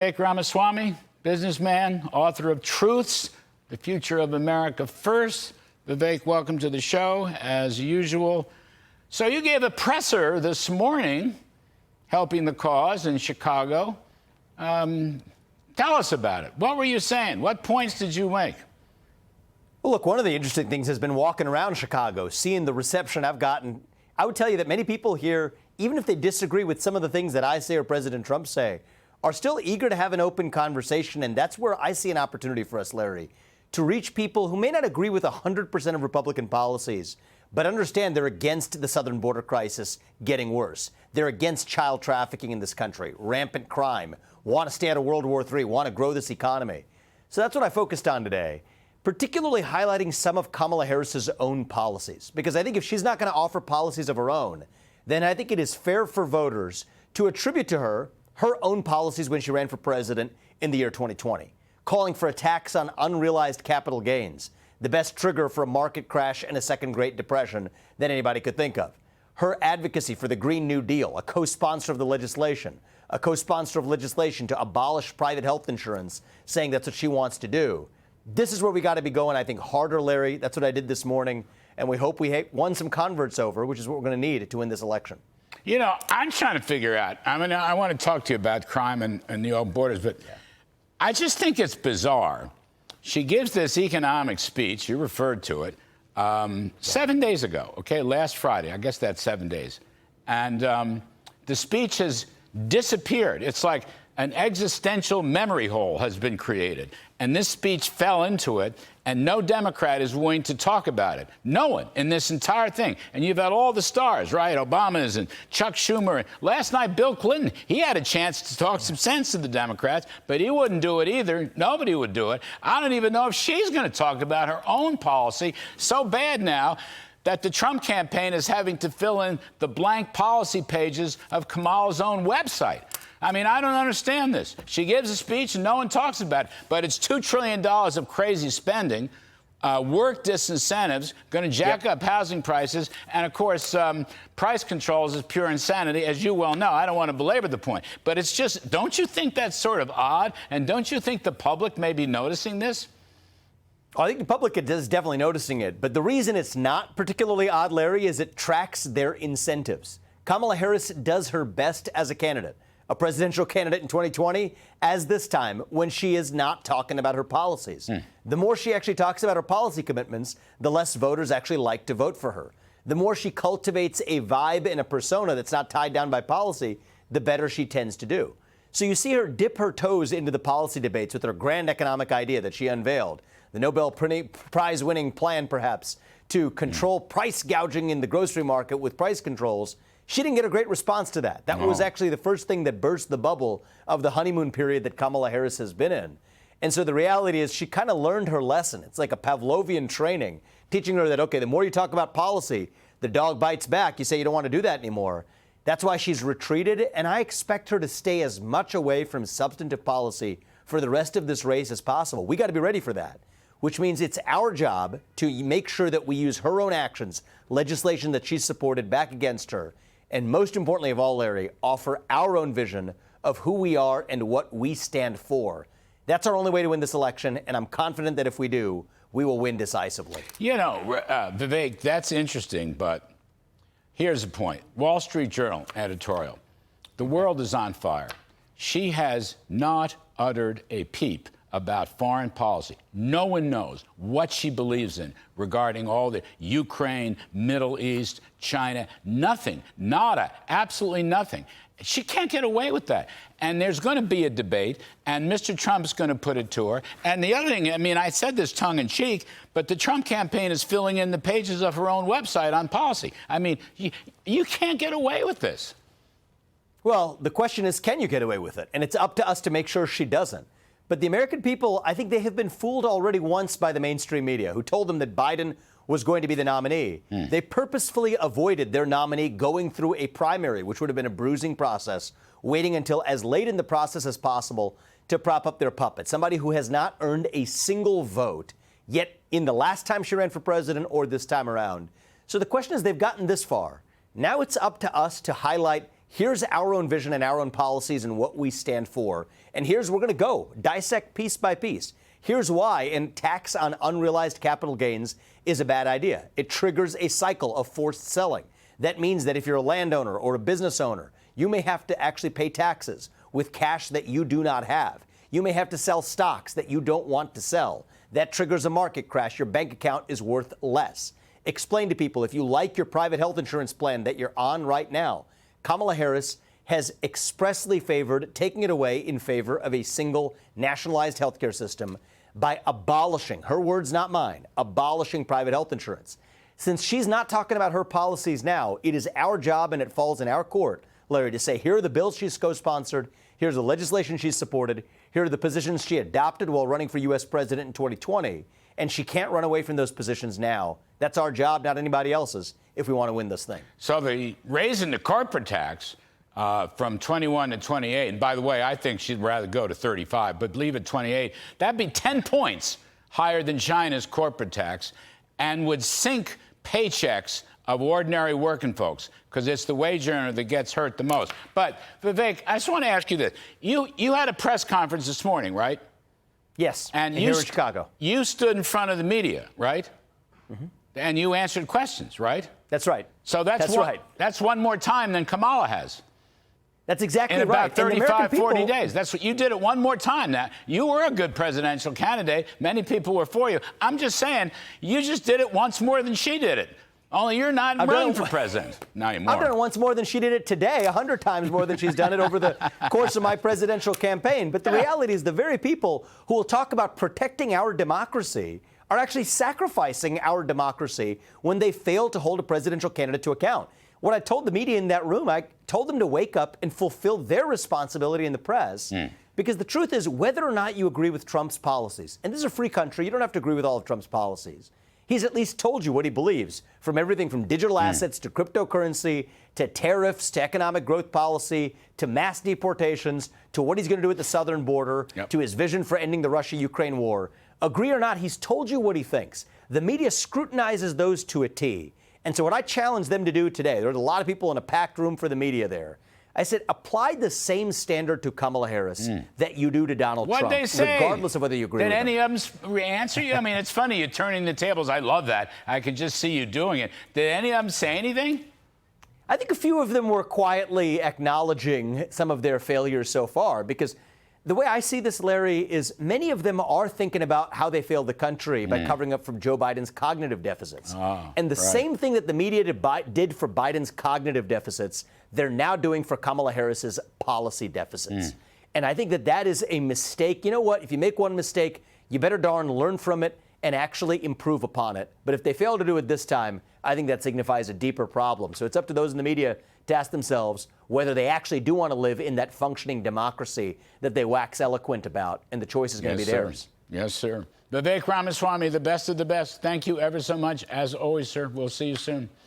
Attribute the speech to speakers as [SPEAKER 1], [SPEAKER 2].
[SPEAKER 1] Vivek Ramaswamy, businessman, author of Truths, The Future of America First. Vivek, welcome to the show, as usual. So you gave a presser this morning, helping the cause in Chicago. Tell us about it. What were you saying? What points did you make?
[SPEAKER 2] Well, look, one of the interesting things has been walking around Chicago, seeing the reception I've gotten. I would tell you that many people here, even if they disagree with some of the things that I say or President Trump say, are still eager to have an open conversation. And that's where I see an opportunity for us, Larry, to reach people who may not agree with 100% of Republican policies, but understand they're against the southern border crisis getting worse. They're against child trafficking in this country, rampant crime, want to stay out of World War III, want to grow this economy. So that's what I focused on today, particularly highlighting some of Kamala Harris's own policies. Because I think if she's not going to offer policies of her own, then I think it is fair for voters to attribute to her own policies when she ran for president in the year 2020, calling for a tax on unrealized capital gains, the best trigger for a market crash and a second Great Depression that anybody could think of. Her advocacy for the Green New Deal, a co-sponsor of the legislation, a co-sponsor of legislation to abolish private health insurance, saying that's what she wants to do. This is where we got to be going, I think, harder, Larry. That's what I did this morning. And we hope we won some converts over, which is what we're going to need to win this election.
[SPEAKER 1] You know, I'm trying to figure out, I mean, I want to talk to you about crime and the old borders, but I just think it's bizarre. She gives this economic speech, you referred to it, 7 days ago, okay, last Friday. I guess that's 7 days. And the speech has disappeared. It's like an existential memory hole has been created. And this speech fell into it, and no Democrat is willing to talk about it. No one in this entire thing. And you've had all the stars, right? Obama's and Chuck Schumer. Last night, Bill Clinton, he had a chance to talk some sense to the Democrats, but he wouldn't do it either. Nobody would do it. I don't even know if she's going to talk about her own policy. So bad now that the Trump campaign is having to fill in the blank policy pages of Kamala's own website. I mean, I don't understand this. She gives a speech and no one talks about it, but it's $2 trillion of crazy spending, work disincentives, going to jack up housing prices, and, of course, price controls is pure insanity, as you well know. I don't want to belabor the point, but it's just, don't you think that's sort of odd? And don't you think the public may be noticing this?
[SPEAKER 2] I think the public is definitely noticing it, but the reason it's not particularly odd, Larry, is it tracks their incentives. Kamala Harris does her best as a candidate, a presidential candidate in 2020, as this time, when she is not talking about her policies. The more she actually talks about her policy commitments, the less voters actually like to vote for her. The more she cultivates a vibe and a persona that's not tied down by policy, the better she tends to do. So you see her dip her toes into the policy debates with her grand economic idea that she unveiled, the Nobel Prize-winning plan, perhaps, to control price gouging in the grocery market with price controls. She didn't get a great response to that. That was actually the first thing that burst the bubble of the honeymoon period that Kamala Harris has been in. And so the reality is she kind of learned her lesson. It's like a Pavlovian training, teaching her that, okay, the more you talk about policy, the dog bites back. You say you don't want to do that anymore. That's why she's retreated, and I expect her to stay as much away from substantive policy for the rest of this race as possible. We got to be ready for that, which means it's our job to make sure that we use her own actions, legislation that she's supported, back against her, and most importantly of all, Larry, offer our own vision of who we are and what we stand for. That's our only way to win this election, and I'm confident that if we do, we will win decisively.
[SPEAKER 1] You know, Vivek, that's interesting, but here's the point. Wall Street Journal editorial. The world is on fire. She has not uttered a peep about foreign policy. No one knows what she believes in regarding all the Ukraine, Middle East, China. Nothing. Nada. Absolutely nothing. She can't get away with that. And there's going to be a debate, and Mr. Trump's going to put it to her. And the other thing, I mean, I said this tongue-in-cheek, but the Trump campaign is filling in the pages of her own website on policy. I mean, you can't get away with this.
[SPEAKER 2] Well, the question is, can you get away with it? And it's up to us to make sure she doesn't. But the American people, I think they have been fooled already once by the mainstream media, who told them that Biden was going to be the nominee. They purposefully avoided their nominee going through a primary, which would have been a bruising process, waiting until as late in the process as possible to prop up their puppet, somebody who has not earned a single vote, yet in the last time she ran for president or this time around. So the question is, they've gotten this far. Now it's up to us to highlight Here's our own vision and our own policies and what we stand for. And here's where we're going to go, dissect piece by piece. Here's why, and tax on unrealized capital gains is a bad idea. It triggers a cycle of forced selling. That means that if you're a landowner or a business owner, you may have to actually pay taxes with cash that you do not have. You may have to sell stocks that you don't want to sell. That triggers a market crash. Your bank account is worth less. Explain to people, if you like your private health insurance plan that you're on right now, Kamala Harris has expressly favored taking it away in favor of a single nationalized healthcare system by abolishing, her words, not mine, abolishing private health insurance. Since she's not talking about her policies now, it is our job and it falls in our court, Larry, to say here are the bills she's co-sponsored, here's the legislation she's supported, here are the positions she adopted while running for U.S. president in 2020, and she can't run away from those positions now. That's our job, not anybody else's, if we want to win this thing.
[SPEAKER 1] So the raising the corporate tax from 21 to 28, and by the way, I think she'd rather go to 35, but leave it 28, that'd be 10 points higher than China's corporate tax and would sink paychecks of ordinary working folks, because it's the wage earner that gets hurt the most. But, Vivek, I just want to ask you this. You had a press conference this morning, right?
[SPEAKER 2] Yes,
[SPEAKER 1] and
[SPEAKER 2] here in Chicago.
[SPEAKER 1] You stood in front of the media, right? Mm-hmm. And you answered questions, right?
[SPEAKER 2] That's right.
[SPEAKER 1] So that's one more time than Kamala has.
[SPEAKER 2] That's exactly
[SPEAKER 1] right. In about 35, 40 days. That's what you did it one more time. Now, you were a good presidential candidate. Many people were for you. I'm just saying, you just did it once more than she did it. Only you're not running for president. Not anymore.
[SPEAKER 2] I've done it once more than she did it today, 100 times more than she's done it over the course of my presidential campaign. But the reality is the very people who will talk about protecting our democracy are actually sacrificing our democracy when they fail to hold a presidential candidate to account. What I told the media in that room, I told them to wake up and fulfill their responsibility in the press. Because the truth is, whether or not you agree with Trump's policies, and this is a free country, you don't have to agree with all of Trump's policies. He's at least told you what he believes, from everything from digital assets to cryptocurrency to tariffs to economic growth policy to mass deportations to what he's going to do at the southern border to his vision for ending the Russia-Ukraine war. Agree or not, he's told you what he thinks. The media scrutinizes those to a T. And so what I challenge them to do today, there's a lot of people in a packed room for the media there. I said, apply the same standard to Kamala Harris that you do to Donald Trump.
[SPEAKER 1] What'd they say?
[SPEAKER 2] Regardless of whether you agree with them.
[SPEAKER 1] Did any of them answer you? I mean, it's funny, you're turning the tables. I love that. I could just see you doing it. Did any of them say anything?
[SPEAKER 2] I think a few of them were quietly acknowledging some of their failures so far, because the way I see this, Larry, is many of them are thinking about how they failed the country by covering up for Joe Biden's cognitive deficits. And the same thing that the media did for Biden's cognitive deficits, they're now doing for Kamala Harris's policy deficits. And I think that that is a mistake. You know what? If you make one mistake, you better darn learn from it and actually improve upon it. But if they fail to do it this time, I think that signifies a deeper problem. So it's up to those in the media to ask themselves whether they actually do want to live in that functioning democracy that they wax eloquent about, and the choice is going to be theirs.
[SPEAKER 1] Yes, sir. Vivek Ramaswamy, the best of the best. Thank you ever so much. As always, sir, we'll see you soon.